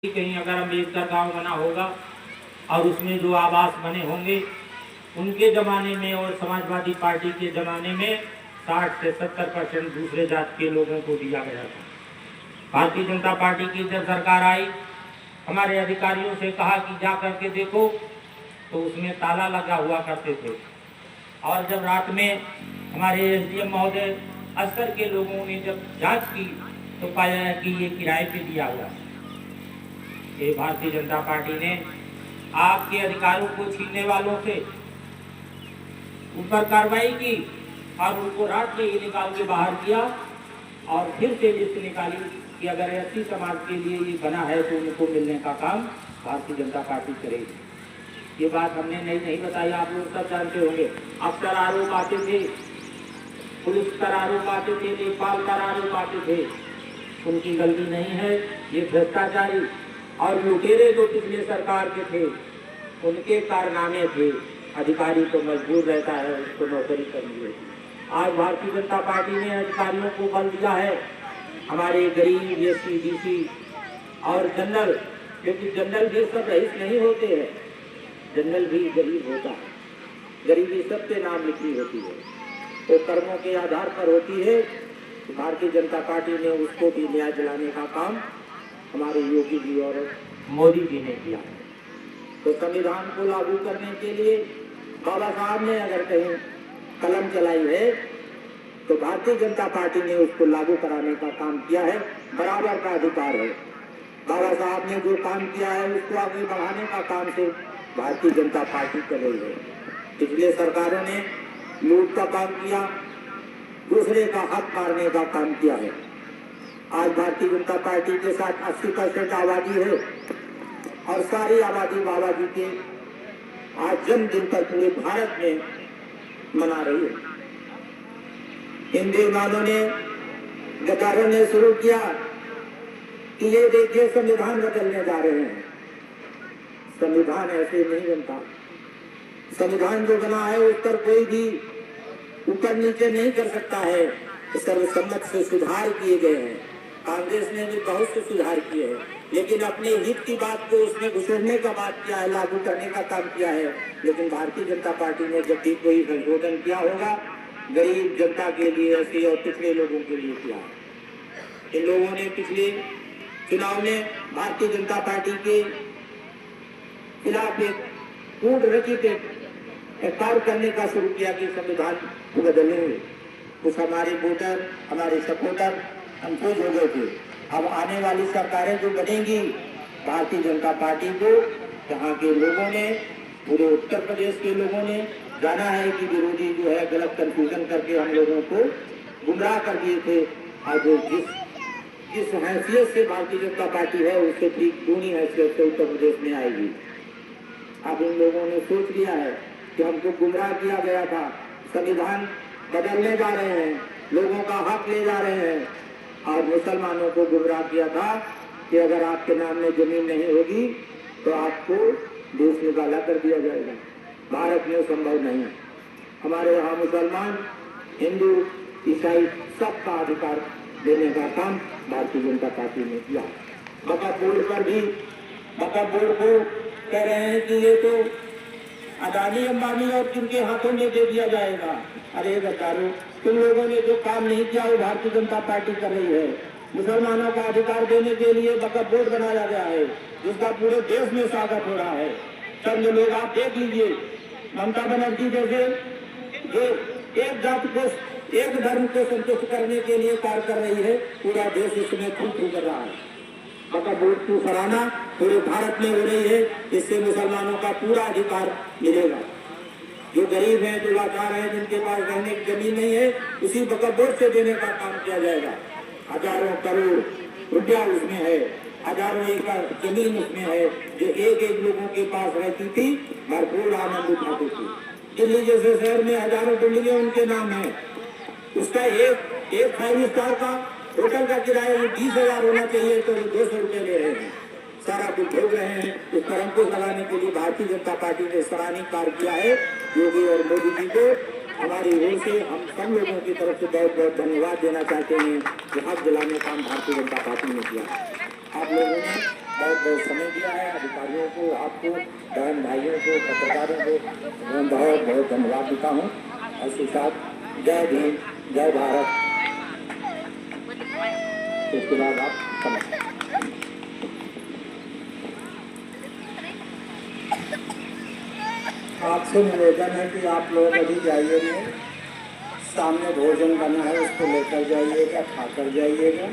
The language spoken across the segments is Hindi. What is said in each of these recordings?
कहीं अगर अम्बेडकर गांव बना होगा और उसमें जो आवास बने होंगे उनके ज़माने में और समाजवादी पार्टी के ज़माने में 60 से 70% दूसरे जाति के लोगों को दिया गया था। भारतीय जनता पार्टी की जब सरकार आई, हमारे अधिकारियों से कहा कि जा करके देखो, तो उसमें ताला लगा हुआ करते थे। और जब रात में हमारे एसडीएम महोदय अस्तर के लोगों ने जब जांच की तो पाया कि ये किराए पे दिया हुआ है। ये भारतीय जनता पार्टी ने आपके अधिकारों को छीनने वालों से ऊपर कार्रवाई की और उनको रात में ही निकाल के बाहर किया और फिर से लिस्ट निकाली कि अगर एससी समाज के लिए ये बना है तो उनको मिलने का काम भारतीय जनता पार्टी करेगी। ये बात हमने नहीं बताई, आप लोग सब जानते होंगे। अफसर आरोप आते थे, पुलिस पर आरोप आते थे, लेखपाल पर आरोप आते थे, उनकी गलती नहीं है। ये भ्रष्टाचारी और लुटेरे जो पिछले सरकार के थे उनके कारनामे थे। अधिकारी तो मजबूर रहता है उसको नौकरी करनी है। आज भारतीय जनता पार्टी ने अधिकारियों को बल दिया है। हमारे गरीब एससी बीसी और जनरल, क्योंकि जनरल भी सब रईस नहीं होते हैं, जनरल भी गरीब होता है। गरीबी सबके नाम लिखी होती है, तो कर्मों के आधार पर होती है। भारतीय जनता पार्टी ने उसको भी न्याय दिलाने का काम हमारे योगी जी और मोदी जी ने किया। तो संविधान को लागू करने के लिए बाबा साहब ने अगर कहीं कलम चलाई है तो भारतीय जनता पार्टी ने उसको लागू कराने का काम किया है। बराबर का अधिकार है। बाबा साहब ने जो काम किया है उसको आगे बढ़ाने का काम सिर्फ भारतीय जनता पार्टी कर रही है। पिछले सरकारों ने लूट का काम किया, दूसरे का हक मारने का काम किया है। आज भारतीय जनता पार्टी के साथ 80% आबादी है और सारी आबादी बाबा जी के आज जन्मदिन पर पूरे भारत में मना रही है। हिंदू मानों ने, गद्दारों ने शुरू किया कि ये देखिए संविधान बदलने जा रहे हैं। संविधान ऐसे नहीं बनता। संविधान जो बना है उस पर कोई भी ऊपर नीचे नहीं कर सकता है। सर्वसम्मत से सुधार किए गए हैं। कांग्रेस ने भी बहुत से सुधार किए हैं, लेकिन अपने हित की बात को उसने घुसेड़ने का बात किया है, लागू करने का काम किया है। लेकिन भारतीय जनता पार्टी ने जब भी कोई संशोधन किया होगा गरीब जनता के लिए, ऐसे और पिछड़े लोगों के लिए किया है। इन लोगों ने पिछले चुनाव में भारतीय जनता पार्टी के खिलाफ एक कूट रचित कार्य करने का शुरू किया कि संविधान को बदलेंगे। कुछ हमारे वोटर, हमारे सपोर्टर कंफ्यूज हो गए थे। अब आने वाली सरकारें जो बनेंगी भारतीय जनता पार्टी को, यहाँ के लोगों ने, पूरे उत्तर प्रदेश के लोगों ने जाना है कि विरोधी जो है गलत कंफ्यूजन करके हम लोगों को गुमराह कर दिए थे। आज जिस हैसियत से भारतीय जनता पार्टी है उससे ठीक दूनी हैसियत से उत्तर प्रदेश में आएगी। अब इन लोगों ने सोच लिया है कि हमको गुमराह किया गया था, संविधान बदलने जा रहे हैं, लोगों का हक ले जा रहे हैं। और मुसलमानों को गुमराह किया था कि अगर आपके नाम में जमीन नहीं होगी तो आपको देश निकाला कर दिया जाएगा। भारत में संभव नहीं है। हमारे यहाँ मुसलमान, हिंदू, ईसाई सबका अधिकार देने का काम भारतीय जनता पार्टी ने किया। वक्फ बोर्ड पर भी, वक्फ बोर्ड को कह रहे हैं कि ये तो अदानी अंबानी और जिनके हाथों में दे दिया जाएगा। अरे गद्दारों, तुम लोगों ने जो काम नहीं किया वो भारतीय जनता पार्टी कर रही है। मुसलमानों का अधिकार देने के लिए वक्फ बोर्ड बनाया गया है जिसका पूरे देश में स्वागत हो रहा है। चंद लोग आप देख लीजिए, ममता बनर्जी जैसे जो एक जाति को, एक धर्म को संतुष्ट करने के लिए कार्य कर रही है, पूरा देश इसमें खूब कर रहा है। वक्फ बोर्ड की सराहना पूरे भारत में हो रही है। इससे मुसलमानों का पूरा अधिकार मिलेगा। जो गरीब हैं, जो लाचार हैं, जिनके पास रहने की जमीन नहीं है, उसी वक्फ बोर्ड से देने का काम किया जाएगा। हजारों करोड़ रुपया उसमें है, हजारों एकड़ जमीन उसमें है जो एक लोगों के पास रहती थी, भरपूर आनंद उठाते थे। दिल्ली जैसे शहर में हजारों बिल्डिंगें उनके नाम है। उसका एक 5 स्टार का होटल का किराया 20,000 होना चाहिए तो 200 रुपये ले रहे हैं। सारा कुछ भोग रहे हैं। इस पर अंकुश लगाने के लिए भारतीय जनता पार्टी ने सराहनीय कार्य किया है। योगी और मोदी जी को हमारी ओर से हम सब लोगों की तरफ से बहुत बहुत धन्यवाद देना चाहते हैं। जो हक दिलाने का काम भारतीय जनता पार्टी ने किया। आप लोगों ने बहुत बहुत समय दिया है। अधिकारियों को, आपको, बहन भाइयों को, पत्रकारों को मैं बहुत बहुत धन्यवाद देता हूँ। और साथ जय भीम, जय भारत। उसके बाद आप समझ आपसे निवेदन है कि आप लोग अभी जाइए नहीं, सामने भोजन बना है उसको लेकर जाइएगा, खाकर जाइएगा।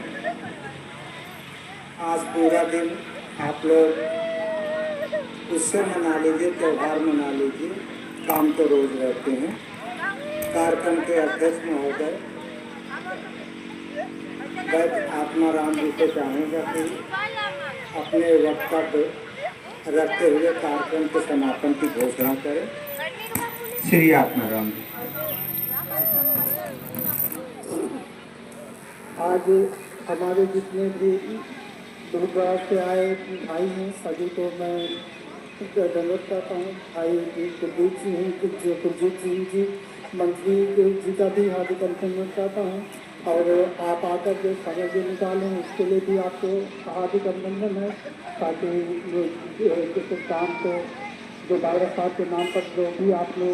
आज पूरा दिन आप लोग उससे मना लीजिए, त्यौहार मना लीजिए, काम तो रोज रहते हैं। कार्यक्रम के अध्यक्ष महोदय वैद्य आत्माराम जी से चाहूँगा कि अपने वक्तव्य रखते हुए कार्यक्रम के समापन की घोषणा करें। श्री आत्माराम जी। आज हमारे जितने भी दूरदराज से आए भाई हैं सभी को मैं धन्यवाद करता हूँ। भाई कुलदीप सिंह जी मंत्री जी का भी हार्दिक अभिनंदन करता हूँ। और आप आकर जो समय जो निकालें उसके लिए भी आपको हार्दिक अभिनंदन है। ताकि काम को जो डायरेक्ट साहब के नाम पर जो भी आपने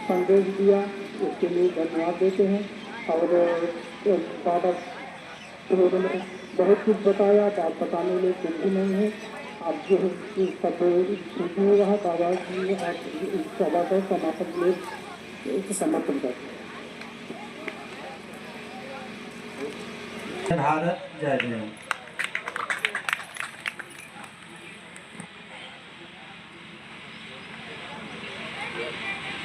संदेश दिया उसके लिए धन्यवाद देते हैं। और बाबा उन्होंने बहुत कुछ बताया, बात बताने लिए कुछ भी नहीं है। आप जो सब कुछ नहीं रहा बाबा जी, आप इस सभा को समापन के लिए समर्थन करते हैं। भारत जय जय।